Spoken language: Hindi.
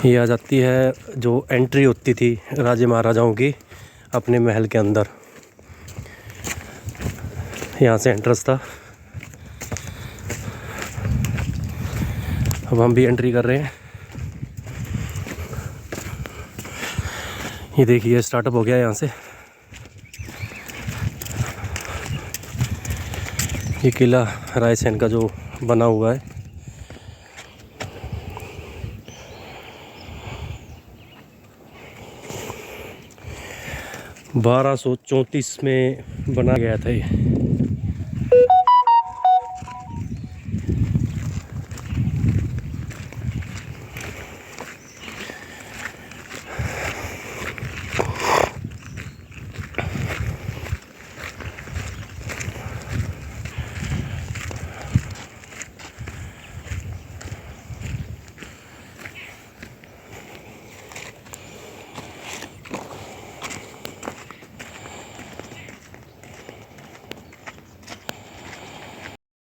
ये आ जाती है जो एंट्री होती थी राजे महाराजाओं की अपने महल के अंदर। यहाँ से एंट्रेंस था। अब हम भी एंट्री कर रहे हैं। ये देखिए स्टार्टअप हो गया यहाँ से। ये किला रायसेन का जो बना हुआ है। बारह 1234 में बना गया था ये।